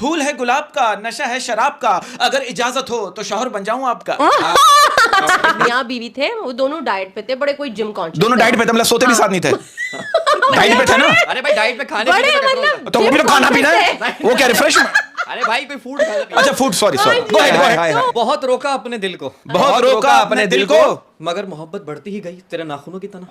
फूल है गुलाब का, नशा है शराब का, अगर इजाजत हो तो शौहर बन जाऊं आपका। मियाँ बीवी थे, वो दोनों डाइट पे थे, बड़े कोई जिम कॉन्शियस। दोनों डाइट पे थे, मतलब सोते भी साथ नहीं थे। डाइट पे थे ना। अरे भाई डाइट पे खाने बड़े पीने का मतलब कंट्रोल। तो वो भी तो खाना पीना है, वो क्या रिफ्रेशमेंट। अरे भाई कोई फूड खा लेते हैं। अच्छा food, sorry sorry, go ahead. बहुत रोका अपने दिल को, बहुत रोका अपने दिल को, मगर मोहब्बत बढ़ती ही गई तेरे नाखूनों की तरह।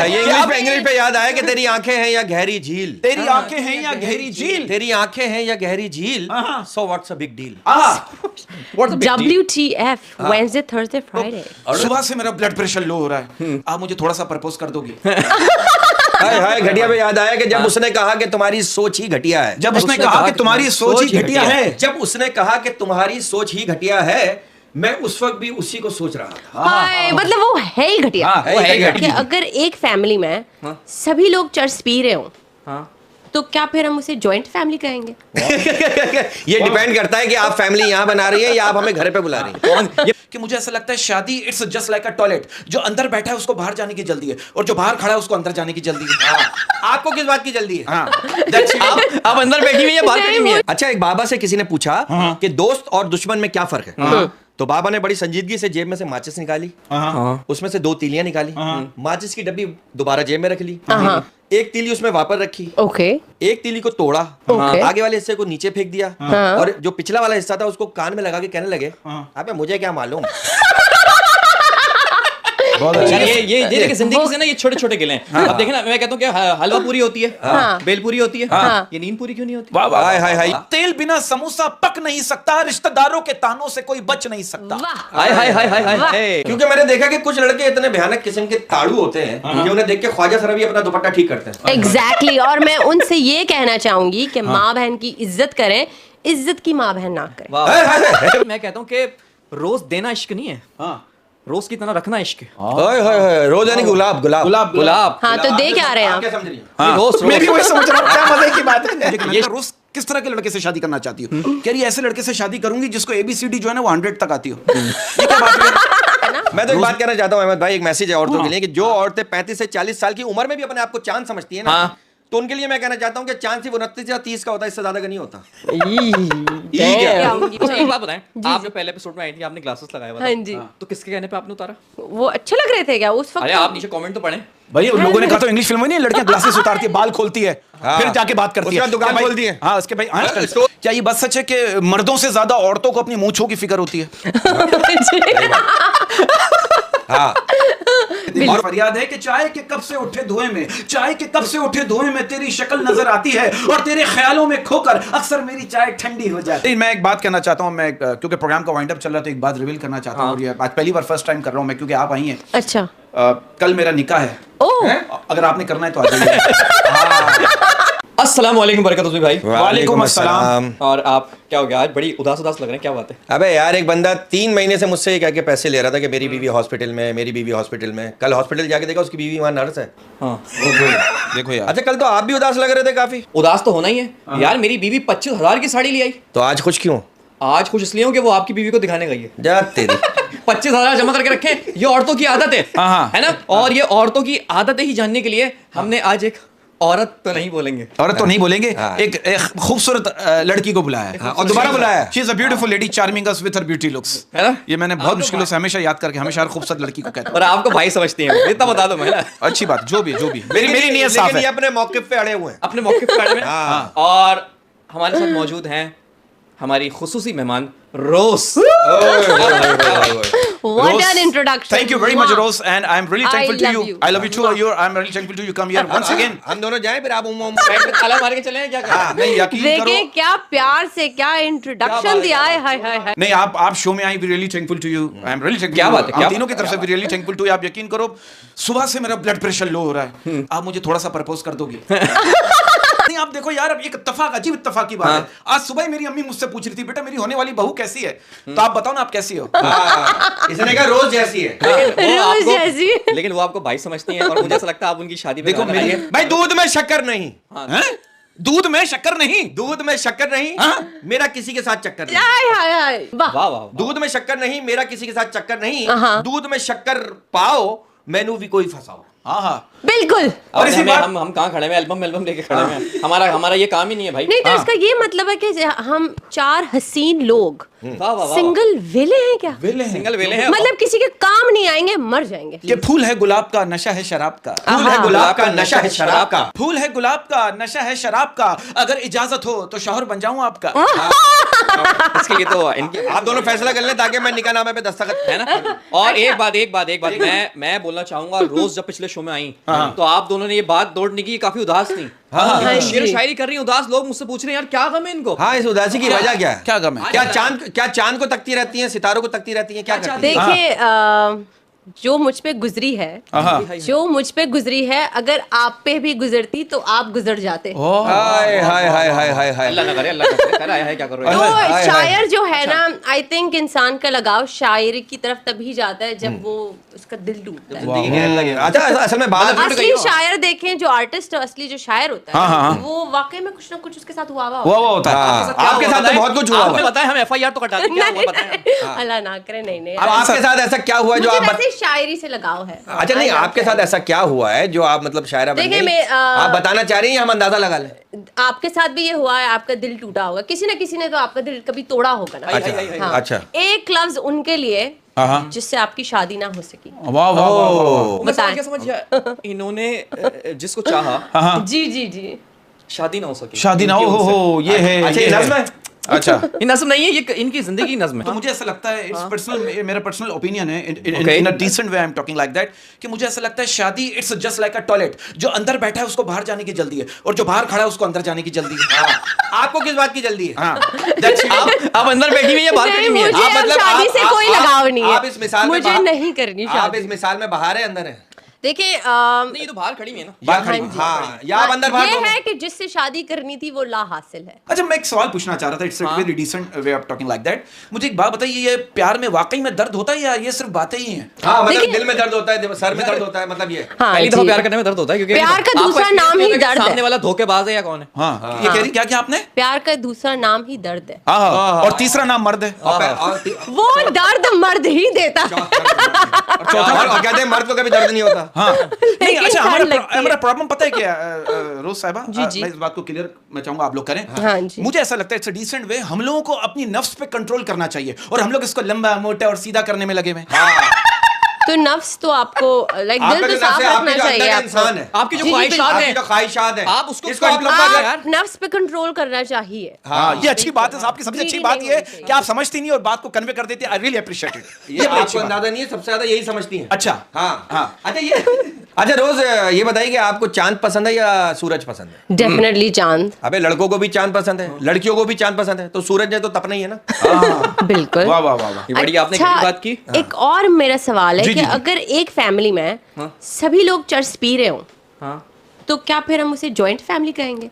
ये इंग्लिश पे याद आया कि तेरी आंखें हैं या गहरी झील, तेरी आंखें हैं या गहरी झील, तेरी आंखें हैं या गहरी झील, so what's a big deal. WTF, Wednesday, Thursday, Friday। सुबह से मेरा ब्लड प्रेशर लो हो रहा है, आप मुझे थोड़ा सा प्रपोज कर दोगी? हाय हाय, घटिया पे याद आया कि जब उसने कहा कि तुम्हारी सोच ही घटिया है, जब उसने कहा कि तुम्हारी सोच ही घटिया है, जब उसने कहा कि तुम्हारी सोच ही घटिया है, मैं उस वक्त भी उसी को सोच रहा था। हाय, मतलब वो है ही घटिया। हाँ, है ही कि अगर एक फैमिली में सभी लोग चर्च पी रहे हो, तो क्या फिर हम उसे जॉइंट फैमिली कहेंगे? ये डिपेंड करता है कि आप फैमिली यहाँ बना रही है या आप हमें घर पे बुला रही हैं। कि मुझे ऐसा लगता है शादी it's just like a toilet, जो अंदर बैठा है उसको बाहर जाने की जल्दी है, और जो बाहर खड़ा है उसको अंदर जाने की जल्दी है। आपको किस बात की जल्दी है? आप अंदर बैठी हुई है, बाहर बैठी हुई है। अच्छा, एक बाबा से किसी ने पूछा कि दोस्त और दुश्मन में क्या फर्क है, तो बाबा ने बड़ी संजीदगी से जेब में से माचिस निकाली, उसमें से 2 तीलियां निकाली, माचिस की डब्बी दोबारा जेब में रख ली, एक तीली उसमें वापस रखी, ओके, एक तीली को तोड़ा, आगे वाले हिस्से को नीचे फेंक दिया, और जो पिछला वाला हिस्सा था उसको कान में लगा के कहने लगे, अबे मुझे क्या मालूम। बहुत अच्छा। ये देखिए जिंदगी से ना ये छोटे छोटे गिले हैं। अब देखे ना, मैं कहता हूँ कि हलवा पूरी होती है, बेल पूरी होती है, ये नींद पूरी क्यों नहीं होती? वाह वाह, हाय हाय हाय। तेल बिना समोसा पक नहीं सकता, रिश्तेदारों के तानों से कोई बच नहीं सकता। वाह। हाय हाय हाय हाय हाय। क्योंकि मैंने देखा कि कुछ लड़के इतने भयानक किस्म के ताड़ू होते हैं कि उन्हें देख के ख्वाजा सरा भी अपना दुपट्टा ठीक करते हैं। एग्जैक्टली, और मैं उनसे ये कहना चाहूंगी कि माँ बहन की इज्जत करें, इज्जत की माँ बहन ना करें। वाह। मैं कहता हूँ कि रोज देना इश्क नहीं है, रोज की तरह रखना इश्क है। हाय हाय हाय, रोज यानी गुलाब गुलाब गुलाब गुलाब। हाँ, तो दे क्या रहे हैं आप? क्या समझ रही हैं? हाँ, रोज मैं भी वही समझ रहा हूँ, क्या मजे की बात है। लेकिन ये रोज किस तरह के लड़के से शादी करना चाहती हो? कह रही है ऐसे लड़के से शादी करूंगी जिसको ABCD जो है ना वो 100 तक आती हो। ये क्या बात है? मैं तो एक बात कहना चाहता हूँ अहमद भाई, एक मैसेज है औरतों के लिए कि जो औरतें 35 से 40 साल की उम्र में भी अपने आप को चांद समझती है ना, तो उनके लिए मैं कहना चाहता हूँ कि चांद सिर्फ 29 या 30 का होता है, इससे ज्यादा का नहीं होता। अच्छा एक बात बताएं, आप जो पहले एपिसोड में आई थी आपने ग्लासेस लगाया हुआ था, हाँ जी। तो किसके कहने पे आपने उतारा? वो अच्छे लग रहे थे क्या उस वक्त? अरे आप नीचे कमेंट तो पढ़ें। भाई उन लोगों ने कहा तो इंग्लिश फिल्म में नहीं, लड़कियां ग्लासेस उतारती है, बाल खोलती है, फिर जाके बात करती है, उसके बाद दुकान क्या भाई- खोलती है। हाँ, उसके भाई क्या ये बात सच है कि मर्दों से ज्यादा औरतों को अपनी मूंछों की फिक्र होती है? हाँ, और फरियाद है कि चाय के कप से उठे धुएं में, चाय के कप से उठे धुएं में तेरी शक्ल नजर आती है, और तेरे ख्यालों में खोकर अक्सर मेरी चाय ठंडी हो जाती है। मैं एक बात कहना चाहता हूँ, मैं क्योंकि प्रोग्राम का वाइंड अप चल रहा है तो एक बात रिवील करना चाहता हूँ, और ये आज पहली बार फर्स्ट टाइम कर रहा हूँ मैं, क्योंकि आप आई हैं। अच्छा, कल मेरा निकाह है। ओह, अगर आपने करना है तो आ जाइए। अस्सलाम वालेकुम बरकत भाई। वालेकुम अस्सलाम। और आप क्या हो गया आज बड़ी उदास उदास लग रहे हैं, क्या बात है? अबे यार, एक बंदा 3 महीने से मुझसे ये कह के पैसे ले रहा था कि मेरी बीवी हॉस्पिटल में, मेरी बीवी हॉस्पिटल में। कल हॉस्पिटल जाके देखा उसकी बीवी वहाँ नर्स है। हाँ देखो यार, अच्छा, कल तो आप भी उदास लग रहे थे काफी। उदास तो होना ही है यार, मेरी बीवी 25,000 की साड़ी ले आई। तो आज खुश क्यों? आज खुश इसलिए हूँ कि वो आपकी बीवी को दिखाने गई है। जा तेरी। 25,000 जमा करके रखे, ये औरतों की आदत है, हाँ। है ना? और ये औरतों की आदतें ही जानने के लिए हमने आज एक औरत तो नहीं बोलेंगे, औरत तो नहीं बोलेंगे, हाँ। एक खूबसूरत लड़की को बुलाया है, और दोबारा बुलाया है। She is a beautiful lady charming us with her beauty looks, है ना? ये मैंने बहुत मुश्किलों से हमेशा याद करके हमेशा हर खूबसूरत लड़की को कहता हूँ। और आपको भाई समझती हैं, इतना बता दो मैं ना। अच्छी बात, जो भी मेरी नीयत साफ लेकिन ये है। अपने मौकिफ पे अड़े हुए हैं। अपने मौके पर में। हाँ। और हमारे साथ मौजूद हैं हमारी खुसूसी मेहमान रोज। what an introduction. Thank you very much, Rose, and I'm really thankful to love you. you. I love you too. I'm really thankful to you. Come here once again. हम दोनों जाएं फिर आप बैठ पे ताला मार के चले हैं क्या कर? हाँ। नहीं, यकीन देखिए करो, क्या प्यार से क्या इंट्रोडक्शन दिया है, हाय हाय हाय। नहीं, आप शो में आई, we really thankful to you. I am really thankful. क्या बात है, क्या हम तीनों की तरफ से we really thankful to you. आप यकीन करो, सुबह से मेरा ब्लड प्रेशर लो हो रहा है, आप मुझे थोड़ा सा प्रपोज कर दोगे? नहीं, आप देखो यार, अब एक इत्तेफाक, अजीब इत्तेफाक की बात है। आज सुबह ही मेरी अम्मी मुझसे पूछ रही थी, बेटा मेरी होने वाली बहू कैसी है? तो आप बताओ ना, आप कैसी हो? इसने कहा रोज जैसी है। रोज जैसी। लेकिन वो आपको भाई समझती हैं, और मुझे ऐसा लगता है आप उनकी शादी पे देखो गाना मेरी गाएंगे। भाई दूध में शक्कर नहीं, हैं? दूध में शक्कर नहीं, दूध में शक्कर नहीं, मेरा किसी के साथ चक्कर नहीं। हाय हाय हाय, वाह। वाह वाह वाह। दूध में शक्कर नहीं, मेरा किसी के साथ चक्कर नहीं। हाँ। दूध में शक्कर पाओ, मैनू भी कोई फंसाओ। हाँ हाँ, बिल्कुल। और इसी बात हम कहाँ खड़े हैं, एल्बम लेके खड़े हैं। हमारा ये काम ही नहीं है भाई। नहीं तो इसका ये मतलब है कि हम 4 हसीन लोग वाह वाह वाह। सिंगल वेले हैं क्या? सिंगल वेले हैं। मतलब किसी के काम नहीं आएंगे, मर जाएंगे। कि फूल है गुलाब का, नशा है शराब का। फूल है गुलाब का, नशा है शराब का। फूल है गुलाब का, नशा है शराब का। अगर इजाजत हो तो शौहर बन जाऊं आपका। इसके लिए तो इनके आप दोनों फैसला कर लें ताकि मैं निकाहनामे पे दस्तखत है ना। और एक बात मैं बोलना चाहूंगा, रोज जब पिछले शो में आई तो आप दोनों ने ये बात दौड़ने की, काफी उदास थी। हाँ शेर जी। शायरी कर रही उदास लोग मुझसे पूछ रहे हैं यार क्या गम है इनको। हाँ, इस उदासी की वजह क्या है? क्या गम है? क्या चांद को तकती रहती हैं, सितारों को तकती रहती हैं, क्या करती हैं? देखिए जो मुझ पे गुजरी है, अगर आप पे भी गुजरती तो आप गुजर जाते। हाय हाय हाय हाय हाय हाय। अल्लाह ना करे, अल्लाह ना करे। कर आया है क्या कर रहे हो? तो हाय, हाय। शायर जो है ना, आई थिंक इंसान का लगाव शायरी की तरफ तभी जाता है जब वो उसका दिल टूटता है। जिंदगी कहने लगे। अच्छा, असल में बात असली शायर देखें, जो आर्टिस्ट असली जो शायर होता है वो वाकई में कुछ ना कुछ उसके साथ हुआ वो होता है। आपके साथ तो बहुत कुछ हुआ आपने होगा। बताया, हम FIR तो कटा दें, क्या हुआ बताएं। अल्लाह ना करे। नहीं अब आपके साथ ऐसा क्या हुआ जो मुझे आप वैसे शायरी से लगाव है। अच्छा नहीं, आपके साथ ऐसा क्या हुआ है जो आप मतलब शायरा बन देखिए, गई? मैं, आप बताना चाह रही हैं, हम अंदाजा लगा लें। आपके साथ भी ये हुआ है, आपका दिल टूटा होगा, किसी ना किसी ने तो आपका दिल कभी तोड़ा होगा ना। अच्छा, हाँ। अच्छा। एक लफ्ज उनके लिए हाँ। जिससे आपकी शादी ना हो सकी। वाह वाह वाह। मैं समझ बताएं। गया, समझ गया। इन्होंने जिसको चाहा जी जी जी। शादी ना हो सकी। शादी ना हो, ये है। अच्छा, ये ये है। नज़्म है? अच्छा, ये नज़्म नहीं है, ये इनकी जिंदगी की नज़्म तो है। मुझे ऐसा लगता है, इट्स पर्सनल, मेरा पर्सनल ओपिनियन है, Okay. In a decent way I am talking like that, कि मुझे ऐसा लगता है शादी it's just like a toilet. जो अंदर बैठा है उसको बाहर जाने की जल्दी है, और जो बाहर खड़ा है उसको अंदर जाने की जल्दी है। आपको किस बात की जल्दी है? हाँ, that's it. आप अंदर बैठी हुई है, बाहर नहीं, बैठी हुई है। मुझे आप अब मतलब शादी से कोई लगाव नहीं है। आप इस मिसाल में मुझे नहीं करनी आप शादी। इस मिसाल में बाहर है, अंदर है? देखिए नहीं, ये तो बाहर खड़ी हुई है ना। बाहर खड़ी। हाँ जी। हाँ, या आप अंदर बाहर ये दोनों? है कि जिससे शादी करनी थी वो ला हासिल है। अच्छा, मैं एक सवाल पूछना चाह रहा था, it's a very decent way of talking like that. मुझे एक बात बताइए, ये प्यार में वाकई में दर्द होता है या ये सिर्फ बातें ही हैं? हाँ, मतलब देखिए- दिल में दर्द होता है, सर में दर्द होता है, मतलब ये। हाँ पहली जी। दफा प्यार करने में दर्द होता है, क्योंकि प्यार का आपको दूसरा experience नाम ही होगा कि दर्द है। सामने वाला धोखेबाज है या कौन है। हाँ, ये कह रही क्या आपने? प्यार का दूसरा नाम ही दर्द है। हाँ, और तीसरा नाम मर्द है। वो दर्द मर्द ही देता है। और कहते हैं मर्द को कभी दर्द नहीं होता। हाँ, नहीं, लेकिन अच्छा, ठंड लगती है। हमारा प्रॉब्लम पता है क्या रोज साहिबा? जी, जी। मैं इस बात को क्लियर मैं चाहूंगा आप लोग करें। हाँ जी। मुझे ऐसा लगता है इट्स अ डिसेंट वे, हम लोगों को अपनी नफ्स पे कंट्रोल करना चाहिए, और हम लोग इसको लंबा मोटा और सीधा करने में लगे हुए हैं। तो नफ्स तो आपको लाइक आपका दिल तो जो साफ नफ्स है, रखना आपके जो चाहिए अंदर का आपको। इंसान है, आपकी जो जी, जी, ख्वाहिशात आपकी हैं, जो ख्वाहिशात है, आप उसको इसको stop मतलब कर- अगर- आप नफ्स पे कंट्रोल करना चाहिए। हाँ, ये अच्छी बात है साहब की। सबसे अच्छी Greedy बात नहीं ये होनी चाहिए। कि आप समझती नहीं और बात को कन्वे कर देती है। I really appreciate it. ये बड़ी अच्छी आपको बात है। अंदाजा नहीं है, सबसे ज्यादा यही समझती हैं। अच्छा, हाँ हाँ। अच्छा, ये अच्छा रोज ये बताइए कि आपको चांद पसंद है या सूरज पसंद है? डेफिनेटली चांद। अबे लड़कों को भी चांद पसंद है, लड़कियों को भी चांद पसंद है, तो सूरज ने तो तपना ही है ना। बिल्कुल। वाह वाह वाह वाह। ये बड़ी आपने अच्छा, गलत बात की। एक और मेरा सवाल है जी, कि जी, जी। अगर एक फैमिली में सभी लोग चर्च पी रहे हो, हाँ। तो क्या फिर हम उसे जॉइंट फैमिली कहेंगे?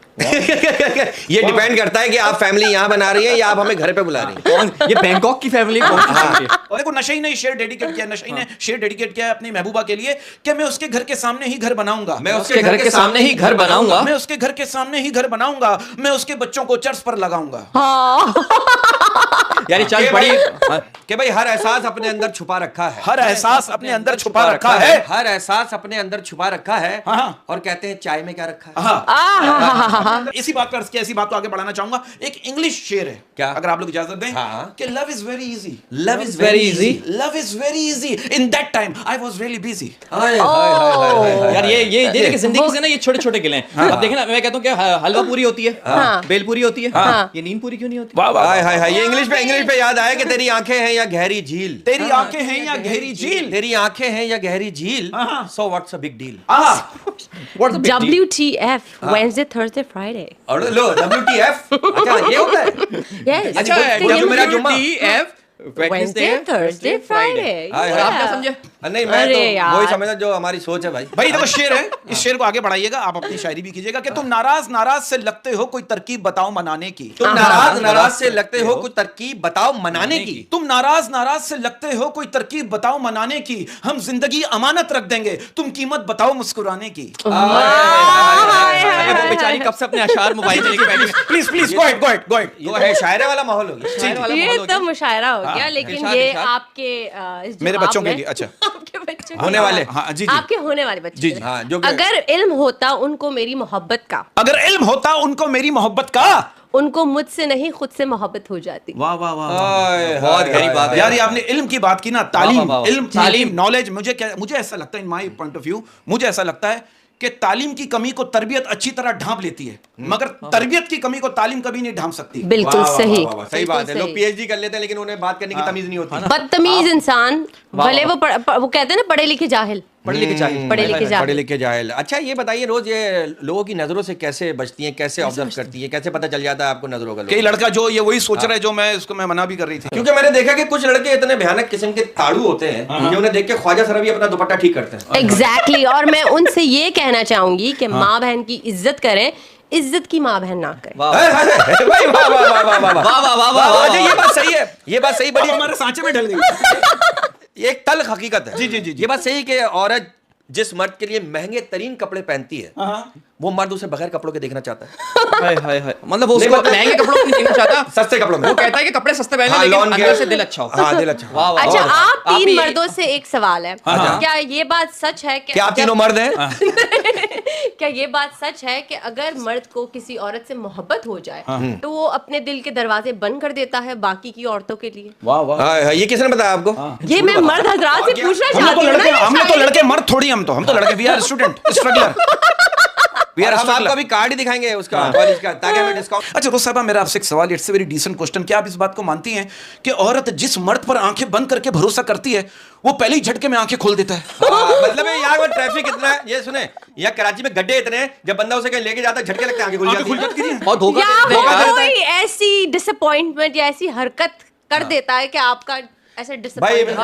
ये डिपेंड करता है कि आप फैमिली यहाँ बना रही है या आप हमें घर पे बुला रही हैं। कौन ये बैंकॉक की फैमिली कौन सी फैमिली है? और देखो, नशई ने शेर डेडिकेट किया, नशई ने शेर डेडिकेट किया है अपनी महबूबा के लिए कि मैं उसके घर के सामने ही घर बनाऊंगा, मैं उसके घर के सामने ही घर बनाऊंगा। मैं उसके घर के सामने ही घर बनाऊंगा, मैं उसके बच्चों को चर्च पर लगाऊंगा। हाँ। यार ये चल बड़ी कि भाई हर एहसास अपने अंदर छुपा रखा है, हर एहसास अपने अंदर छुपा रखा है। हर एहसास अपने अंदर छुपा रखा है। हाँ। और कहते हैं चाय में क्या रखा है? हाँ। इसी बात पर ऐसी बात को आगे बढ़ाना चाहूंगा। एक इंग्लिश शेर है, क्या? अगर आप लोग इजाजत दें, हाँ। कि love is very easy, love is very easy. Love is very easy, in that time I was really busy. यार ये देखिए जिंदगी से ना ये छोटे छोटे गिले हैं। अब देखें ना, मैं कहता हूँ क्या हलवा पूरी होती है, बेल पूरी होती है, ये नींद पूरी क्यों नहीं होती? वाह वाह। हाय हाय हाय, ये इंग्लिश पे याद आया कि तेरी आंखें हैं या गहरी झील, तेरी आंखें हैं या गहरी झील, तेरी आंखें हैं या गहरी झील, हाँ। So what's a big deal. What's the big deal? WTF, Wednesday, Thursday, Friday. और लो WTF, अच्छा ये होता है। Yes. अच्छा तो ये मेरा जुम्मा। WTF Wednesday, Thursday, Friday. हाय, और Yeah. आप क्या समझे? नहीं, मैं अरे तो यार। वही समझा जो हमारी सोच है भाई। भाई देखो, शेर है, इस शेर को आगे बढ़ाइएगा, आप अपनी शायरी भी कीजिएगा कि तुम नाराज से लगते हो, कोई तरकीब बताओ मनाने की। तुम नाराज से लगते हो, कोई तरकीब बताओ मनाने की। तुम नाराज से लगते हो, कोई तरकीब बताओ मनाने की। हम जिंदगी अमानत रख देंगे, तुम कीमत बताओ मुस्कुराने की। अरे वो बेचारी कब से अपने अशार मोबाइल में लेके बैठी है। Please please go ahead. ये तो है शायरे वाला माहौल हो गया। शायर वाला ये माहौल हो तो गया। मुशायरा हो गया, लेकिन इरशाद, ये इरशाद। आपके इस मेरे जवाब बच्चों के में- लिए, अच्छा। आपके बच्चों बच्चों होने के? वाले। हाँ, जी, जी। आपके होने वाले बच्चे जी, के जी। लिए। हाँ, जो कि- अगर इल्म होता उनको मेरी मोहब्बत का, अगर इल्म होता उनको मेरी मोहब्बत का, उनको मुझसे नहीं खुद से मोहब्बत हो जाती। वाह वाह वाह हाय, बहुत हाय, गहरी हाय, बात है। यार ये आपने इल्म की बात की ना, तालीम, वाह, वाह, वाह। इल्म, तालीम। नॉलेज, मुझे ऐसा लगता है, in my point of view, मुझे ऐसा लगता है कि तालीम की कमी को तरबियत अच्छी तरह ढांप लेती है, मगर तरबियत की कमी को तालीम कभी नहीं ढांप सकती। बिल्कुल वाह, वाह, सही, वाह, वाह, सही बिल्कुल बात है। लोग सही। पीएचडी कर लेते हैं लेकिन उन्हें बात करने की तमीज नहीं होती। बदतमीज इंसान, वाह, भले वो वो कहते हैं ना पढ़े लिखे जाहिल, पढ़े लिखे चाहिए पढ़े लिखे पढ़े जाहिल। लिखे जाहिल। अच्छा ये बताइए, रोज ये लोगों की नजरों से कैसे बचती हैं, कैसे ऑब्जर्व करती है, कैसे पता चल जाता है आपको नजरों का? कई लड़का जो ये वही सोच रहा है जो मैं उसको मैं मना भी कर रही थी। क्योंकि मैंने देखा कि कुछ लड़के इतने भयानक किस्म के ताड़ू होते हैं कि उन्हें देख के ख्वाजा सर भी अपना दुपट्टा ठीक करते हैं। एग्जैक्टली और मैं उनसे ये कहना चाहूंगी कि माँ बहन की इज्जत करें, इज्जत की माँ बहन ना करें। वाह हाय, हाय, हाय, भाई, वाह, वाह, वाह, वाह, वाह, वाह। वाह वाह वाह वाह, वाह अच्छा, ये बात सही है, ये बात सही, बड़ी हमारे सांचे में ढल गई। ये एक तल्ख हकीकत है। जी, जी, जी, जी। ये बात सही कि औरत जिस मर्द के लिए महंगे तरीन कपड़े पहनती है वो मर्द उसे बगैर कपड़ों के देखना चाहता है। हाय हाय हाय, मतलब वो उसको महंगे कपड़ों में नहीं देखना चाहता, सस्ते कपड़ों में वो कहता है कि कपड़े सस्ते पहने हाँ, लेकिन लॉन के- अंदर से दिल अच्छा हो। हाँ, दिल अच्छा हो। वाह वाह। अच्छा, और आप तीन ये- मर्दों से एक सवाल है, क्या ये बात सच है कि क्या आप तीनों मर्द हैं? क्या ये बात सच है कि अगर मर्द को किसी औरत से मोहब्बत हो जाए तो वो अपने दिल के दरवाजे बंद कर देता है बाकी की औरतों के लिए? वाह वाह। हाँ, हाँ, ये किसने बताया आपको? ये मैं मर्द हजरात से पूछना हम लोग चाहती तो हूँ ना, लड़के, ये हम लोग तो शायद- लड़के मर्द थोड़ी, हम तो लड़के, we are student struggler, we are हम आपको स्ट्रगलर। अभी कार्ड ही दिखाएंगे उसका कॉलेज का, ताकि हमें डिस्काउंट। अच्छा रोज साहबा, मेरा आपसे एक सवाल, it's a very decent question, क्या आप इस बात को मानती हैं कि औरत जिस मर्द पर आंखें बंद करके भरोसा करती है वो पहले ही झटके में आंखें खोल देता है? मतलब है यहाँ पर ट्रैफिक इतना है, ये सुने, यहाँ कराची में गड्ढे इतने हैं, जब बंदा उसे कहीं लेके जाता है झटके लगते हैं, आंखें खुल जाती हैं। और धोखा या देते हैं वो यार। कोई ऐसी डिसअपॉइंटमेंट या ऐसी हरकत कर देता है कि आपका ऐसे भाई डिसअपॉइंटमेंट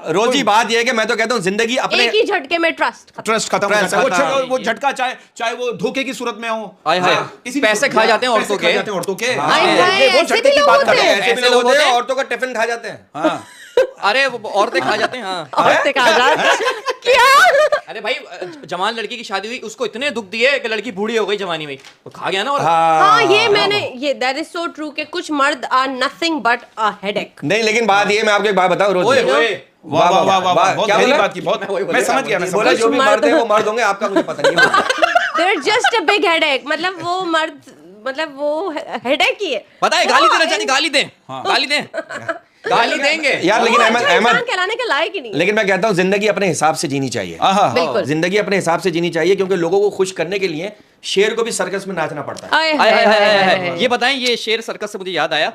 रोजी बात ये है कि मैं तो कहता हूँ जिंदगी अपने एक ही झटके में ट्रस्ट ट्रस्ट खत्म हो Trust जाता है। खत्म। वो झटका चाहे वो धोखे की सूरत में हो, हाय हाय, किसी भी पैसे सूरत खा में, जाते हैं पैसे औरतों खा के। जाते हैं औरतों के। हाय, हाय, वो ऐसे झटके भी की लोग बात होते कर रहे हैं। हैं। ऐसे भी लोग होते हैं, औरतों का टिफिन खा जाते हैं। हाँ। अरे वो औरतें खा जाते हैं। हाँ औरतें कहा जाता है। क्या? अरे भाई, जवान लड़की की शादी हुई, उसको इतने दुख दिए कि लड़की बूढ़ी हो गई जवानी में, वो खा गया ना। और हाँ, ये दैट इज सो ट्रू कि कुछ मर्द are nothing but a headache. नहीं, लेकिन बात ये, मैं आपको एक बात बताऊं रोजी। ओए ओए, वाह वाह वाह वाह वाह, बहुत क्या गहरी बोला? बात की, बहुत मैं वही मैं समझ गया, मैं बोला समझ जो भी मर्द- मर्द है वो मर्द होंगे, आपका मुझे पता नहीं है। They are just a big headache, मतलब वो मर्द, मतलब वो हेडेक ही है। पता है, गाली देना चाहिए, गाली दें, गाली दें, गाली देंगे यार लेकिन वो अहमद अच्छा इंसान अहमद कहलाने के लायक ही नहीं। लेकिन मैं कहता हूँ जिंदगी अपने हिसाब से जीनी चाहिए। आहा। बिल्कुल। जिंदगी अपने हिसाब से जीनी चाहिए, क्योंकि लोगों को खुश करने के लिए शेर को भी सर्कस में नाचना पड़ता है। आय, हाय हाय हाय हाय हाय। हाय। ये बताएं, ये शेर सर्कस से मुझे याद आया,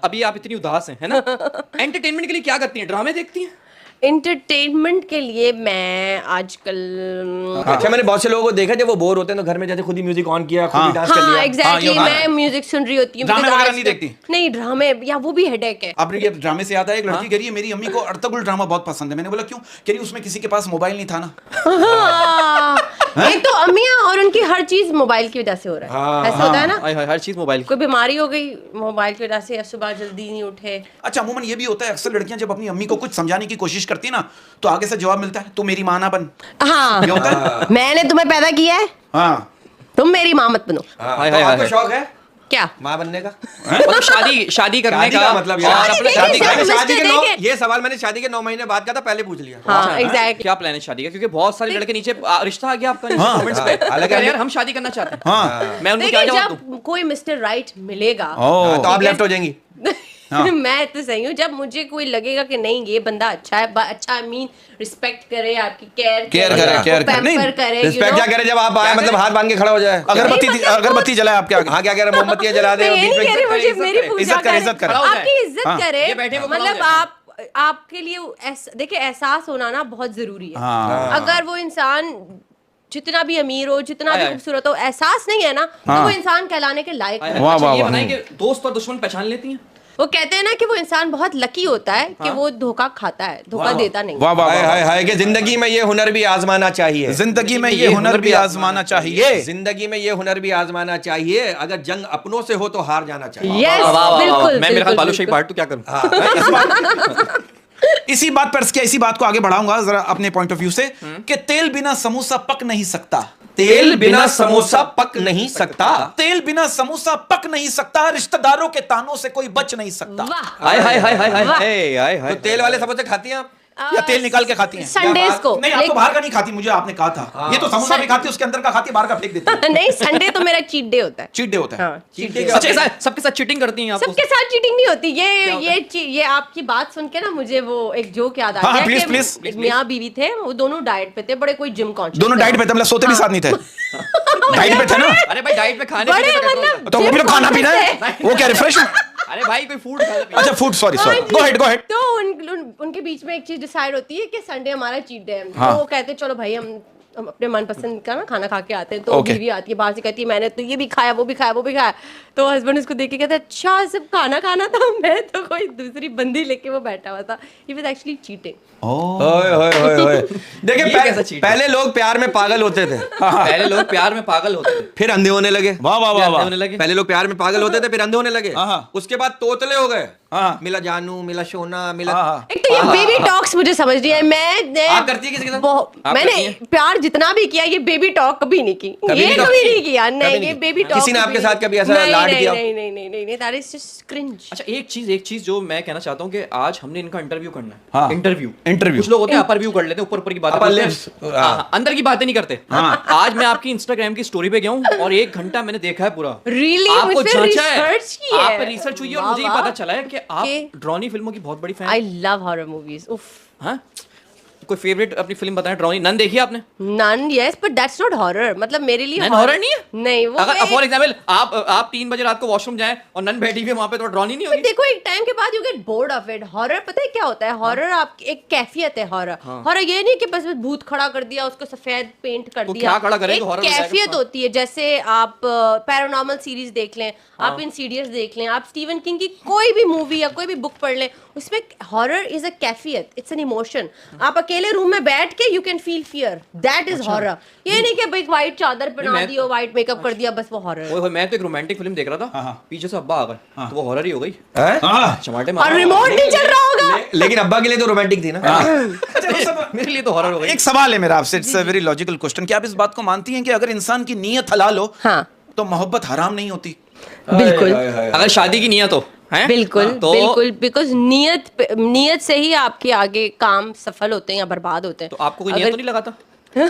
अभी आप इतनी उदास हैं, है ना? एंटरटेनमेंट के लिए क्या करती हैं? ड्रामे देखती हैं? एंटरटेनमेंट के लिए मैं आजकल अच्छा, मैंने बहुत से लोगों को देखा जब वो बोर होते हैं तो घर में जैसे खुद ही म्यूजिक ऑन किया, खुद ही डांस कर हाँ लिया। एग्जैक्टली, हाँ, मैं म्यूजिक सुन रही होती हूँ। ड्रामे because वगैरह आज नहीं तक- देखती? नहीं, ड्रामे या वो भी हेडेक है। आपने ये ड्रामे से याद आया, एक लड़की कह रही है मेरी अम्मी को अर्तुगरुल ड्रामा बहुत पसंद है। मैंने बोला क्यों? कह रही उसमें किसी के पास मोबाइल नहीं था ना। हाँ, एक तो अम्मियाँ और उनकी हर चीज मोबाइल की वजह से हो रहा है, ऐसा होता है ना। हाय हाय, हर चीज मोबाइल। कोई बीमारी हो गई मोबाइल की वजह से, या सुबह जल्दी नहीं उठे। अच्छा, अमूमन ये भी होता है, अक्सर लड़कियां जब अपनी अम्मी को कुछ समझाने की कोशिश करती है ना तो आगे से जवाब मिलता है तू मेरी माँ ना बन। हाँ, ये होता है। मैंने तुम्हें पैदा किया है, हाँ, तुम मेरी माँ मत बनो। हाँ, हाय, तो हाय, आपको हाय। क्या? शौक है माँ बनने का? मतलब शादी करने शादी का मतलब यार, और अपने देखिए, शादी देखिए, का शादी के मिस्टर 9 देखे। ये सवाल मैंने शादी के 9 महीने बाद किया था, पहले पूछ लिया। हाँ एग्जैक्टली। क्या प्लान है शादी का? क्योंकि बहुत सारे लड़के नीचे रिश्ता आ गया आपका नीचे हाँ, कमेंट्स हाँ, पे, अलग कह रहे अलग। यार हम शादी करना चाहते हैं। हाँ। मैं उनको क्या देखिए, जवाब दूं? जब कोई मिस्टर राइट मिलेगा, ओ, तो आप लेफ्ट हो जाएंगी। मैं तो सही हूँ। जब मुझे कोई लगेगा कि नहीं ये बंदा अच्छा है, अच्छा आई मीन रिस्पेक्ट करे, आपकी केयर केयर करे, नहीं, करे, रिस्पेक्ट क्या करे जब आप आए, मतलब हाथ बांध के खड़ा हो जाए। अगरबत्ती जलाए आपके आगे। हाँ, क्या कह रहे हैं, मोमबत्तियां जला दे मैं और ये बीच नहीं में कह रही, मुझे इज्जत मेरी करे, पूजा इज्जत करे, करे, इज्जत करे। आपकी इज्जत हाँ। करे, ये बैठे वो खड़ा हो मतलब जाए। आपके लिए देखिए एहसास होना ना बहुत जरूरी है। हाँ। अगर वो इंसान जितना भी अमीर हो, जितना हाय, भी हाय। खूबसूरत हो, एहसास नहीं है ना, तो हाँ। वो इंसान कहलाने के लायक हाय, है। हाय। वाह, अच्छा, वाह, ये वाह। बताएं कि दोस्त और दुश्मन पहचान लेती हैं? वो कहते हैं ना कि वो इंसान बहुत लकी होता है कि वो धोखा खाता है, धोखा देता नहीं। वाह वाह हाय वाह। हाय हाय कि जिंदगी में ये हुनर भी आजमाना चाहिए। जिंदगी में ये हुनर भी आजमाना चाहिए। जिंदगी में ये हुनर भी आजमाना चाहिए। अगर जंग अपनों से हो तो हार जाना चाहिए। यस, वाह, वाह, वाह, बिल्कुल वाह। मैं मेरे ख्याल बिल्कुल, बालूशाही बिल्कुल। पार्ट तो क्या करूं? इसी बात पर इसी बात को आगे बढ़ाऊंगा जरा अपने पॉइंट ऑफ व्यू से कि तेल बिना समोसा पक नहीं सकता। तेल बिना समोसा पक नहीं सकता। तेल बिना समोसा पक नहीं सकता। रिश्तेदारों के तानों से कोई बच नहीं सकता। वाह, हाय हाय हाय हाय हाय वाह। हाय हाय तो हाय। तेल वाले समोसे खाती हैं आप? या तेल निकाल के खाती हैं? संडेज को। नहीं, आप तो बाहर का नहीं खाती, मुझे आपने कहा था। ये तो समोसा भी खाती है, उसके अंदर का खाती है, बाहर का फेंक देती है। नहीं, संडे तो मेरा चीट डे होता है। चीट डे होता है। हाँ, cheat day। अच्छा, सबके साथ चीटिंग करती हैं आप? सबके साथ चीटिंग नहीं होती। ये आपकी बात सुन के ना मुझे वो एक जोक याद आ हाँ, गया please, कि please। मियाँ बीवी थे, वो दोनों डाइट पे थे, बड़े कोई जिम कॉन्शियस। दोनों डाइट पे थे, मतलब सोते भी साथ नहीं थे। डाइट पे थे ना? अरे भाई डाइट में खाने बड़े पीने का control मतलब तो वो भी तो खाना पीना है, वो क्या रिफ्रेश? अरे भाई कोई फूड खा अच्छा, फूड, सॉरी हाँ जी। गो हेड। तो उनके बीच में एक चीज डिसाइड होती है कि संडे हमारा चीट डे है। हाँ। तो वो कहते हैं चलो भाई हम अपने मनपसंद का ना खाना खा के आते हैं। तो Okay। बीवी आती है बाहर से, कहती है मैंने तो ये भी खाया, वो भी खाया। तो हस्बैंड उसको देख के कहते हैं अच्छा सिर्फ खाना खाना था, मैं तो कोई दूसरी बंदी लेके वो बैठा हुआ था। He was actually cheating. ओए। देखिए ये कैसा cheat है? पहले लोग प्यार में पागल होते थे, पहले लोग प्यार में पागल होते थे, फिर अंधे होने लगे। वाह वाह वाह अंधे वाह। होने लगे। पहले लोग प्यार में पागल होते थे, फिर अंधे होने लगे। हाँ। उसके बाद तोतले हो गए। हाँ। मिला जानू, मिला सोना, मिला। हाँ। एक तो ये बेबी टॉक्स मुझे समझ नहीं है। आप करती है किसी के साथ? आप मैंने करती हैं? प्यार जितना भी किया, ये बेबी टॉक कभी नहीं की। कभी ये नहीं कभी की? नहीं किया। नहीं, नहीं ये की? बेबी टॉक किसी ने आपके साथ कभी ऐसा लाड किया? नहीं, दैट इज जस्ट क्रिंज। अच्छा एक चीज जो मैं कहना चाहता हूँ कि आज हमने इनका इंटरव्यू करना है। हाँ। Interview Interview। कुछ लोग होते हैं अपर व्यू कर लेते हैं, ऊपर की बातें Upper करते हैं। lips। हाँ, अंदर की बातें नहीं करते। आज मैं आपकी इंस्टाग्राम की स्टोरी पे गया हूँ और 1 घंटा मैंने देखा है पूरा। Really? आपको मुझ पे जांचा है, research की है? आप पे रिसर्च हुई है और मुझे ये वाह, पता चला है कि के- आप ड्रॉनी फिल्मों की बहुत बड़ी fan. I love horror movies. उफ। हाँ, कोई फेवरेट अपनी फिल्म बताएं। ड्रॉनी नन देखी आपने? Nun yes, but that's not horror. मतलब मेरे लिए नन हॉरर नहीं है? नहीं, वो अगर एक- फॉर एग्जांपल आप 3 बजे रात को वॉशरूम जाएं और नन बैठी हुई है वहां पे, तो ड्रॉनी नहीं होगी? देखो एक टाइम के बाद you get bored of it. Horror पता है क्या होता है? हॉरर आपकी एक कैफियत है। हॉरर ये नहीं कि बस भूत खड़ा कर दिया, उसको सफेद पेंट कर वो दिया। क्या खड़ा करें एक तो horror हो जाएगा। कैफियत होती है। जैसे आप पैरानॉर्मल सीरीज देख लें, आप इंसीडियस देख लें, आप स्टीवन किंग की कोई भी मूवी या कोई भी बुक पढ़ लें, उसमें हॉरर इज अ कैफियत, इट्स एन इमोशन। आप अकेले रूम में बैठ के you can feel fear, that is horror. ये नहीं कि भाई व्हाइट चादर पहना मैं- दी हो, व्हाइट मेकअप कर दिया, बस वो हॉरर। ओए मैं तो एक रोमांटिक फिल्म देख रहा था, पीछे से अब्बा आ गए, तो वो हॉरर ही हो गई। हैं? हाँ। चमाटे और मार रिमोट नहीं चल रहा होगा। लेकिन अब्बा के लिए तो रोमांटिक थी ना। मेरे लिए तो हॉरर हो गई। एक सवाल है मेरा आपसे, it's a very logical question. क्या आप इस बात को मानती हैं कि अगर इंसान की नीयत हलाल हो हाँ। तो मोहब्बत हराम नहीं होती? बिल्कुल अगर शादी की नियत हो, हैं? बिल्कुल तो बिल्कुल, बिकॉज नियत से ही आपके आगे काम सफल होते हैं या बर्बाद होते हैं। तो आपको कोई नियत तो नहीं लगाता?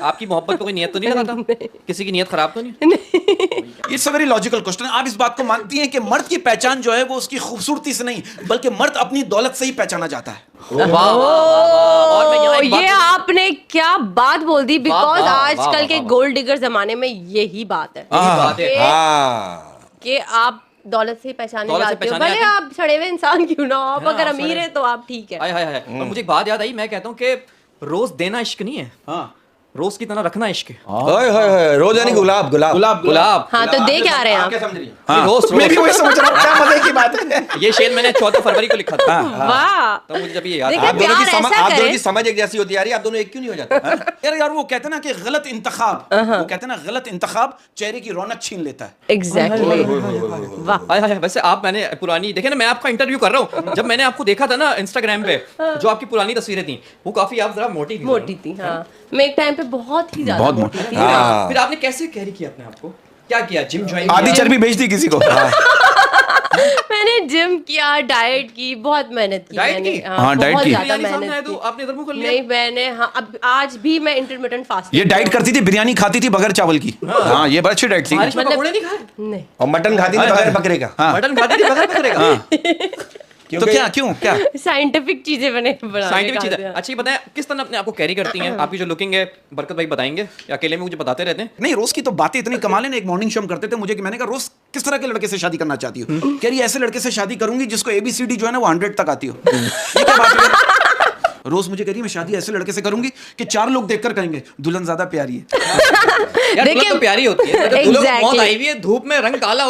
आपकी मोहब्बत पे कोई नियत तो नहीं लगाता? किसी की नियत खराब तो नहीं? It's a very logical question. आप इस बात को मानती हैं कि मर्द की पहचान जो है वो उसकी खूबसूरती से नहीं, बल्कि मर्द अपनी दौलत से ही पहचाना जाता है? वाह, वाह, वाह। और मैं यहाँ एक ये बात- आपने क्या बात बोल दी, बिकॉज वाह, आजकल वाह, के वाह। गोल्ड डिगर जमाने में यही बात है यही बात है। हाँ। कि आप दौलत से पहचाने दौलत से जाते हो, पहचाने भले जाते हैं। आप सड़े हुए इंसान क्यों ना हो। आप हाँ, अगर आप अमीर सड़े- है तो आप ठीक है। हाय हाय हाय। और मुझे एक बात याद आई, मैं कहता हूँ कि रोज देना इश्क नहीं है, हाँ। रोज की तरह रखना इश्क है। ओए होए होए, रोज यानी गुलाब गुलाब गुलाब। हाँ, तो दे क्या रहे हैं आप? क्या समझ रही हैं? हाँ। रोज मैं भी वही समझ रहा हूँ, क्या मजे की बात है। ये शेर मैंने 14 फरवरी को लिखा था। वाह। तो मुझे जब ये याद देखिए, आया। आप दोनों की प्यार समझ, ऐसा आप दोनों करें। की समझ एक जैसी होती आ रही है, आप दोनों एक क्यों नहीं हो जाते? यार वो कहते हैं ना कि गलत इंतखाब, वो कहते हैं ना गलत इंतखाब चेहरे की रौनक छीन लेता है। एग्जैक्टली। वाह। हाय हाय। वैसे आप मैंने पुरानी देखे ना, मैं आपका इंटरव्यू कर रहा हूँ, जब मैंने आपको देखा था ना इंस्टाग्राम पे, जो आपकी पुरानी तस्वीरें थी, वो काफी आप जरा मोटी थी। मोटी थी हाँ। मैं एक टाइम पे बहुत ही ज्यादा बहुत मोटी थी। हाँ। फिर आपने कैसे कैरी किया अपने आप को? क्या किया? जिम ज्वाइन आधी चर्बी भेज दी किसी को। मैंने जिम किया, डाइट की, बहुत मेहनत की। डाइट मैंने, की? हाँ, डाइट बहुत की। ज्यादा सामने आए मेहनत तो की। आपने इधर मुंह कर लिया? नहीं मैंने हाँ, अब आज भी मैं इंटरमिटेंट फास्टिंग। ये डाइट करती थी, बिरयानी खाती थी बगैर चावल की। हाँ, ये बड़ी अच्छी डाइट थी। बारिश में मतलब- पकौड़े नहीं खाए? नहीं। और मटन खाती थी बगैर बकरे का। हाँ। मटन खाती थी बगैर बकरे का? तो क्या क्यों क्या? साइंटिफिक चीजें बने बनाने साइंटिफिक का चीज है। अच्छा ये बताएं, किस तरह अपने आप को कैरी करती हैं? आपकी जो लुकिंग है, बरकत भाई बताएंगे या अकेले में मुझे बताते रहते हैं? नहीं, रोज की तो बातें इतनी कमाल है ना। एक मॉर्निंग शो हम करते थे, मुझे कि मैंने कहा रोज किस तरह के लड़के से शादी करना चाहती हो? कह रही ऐसे लड़के से शादी करूंगी जिसको ABCD जो है ना वो 100 तक आती हो। ये क्या बात है? रोज मुझे कह रही है मैं शादी ऐसे लड़के से करूंगी कि 4 लोग देखकर कहेंगे दुल्हन ज्यादा प्यारी है। यार दुल्हन देखिए- तो प्यारी होती है, जब दुल्हन को मौत Exactly. आई हुई है, धूप में रंग काला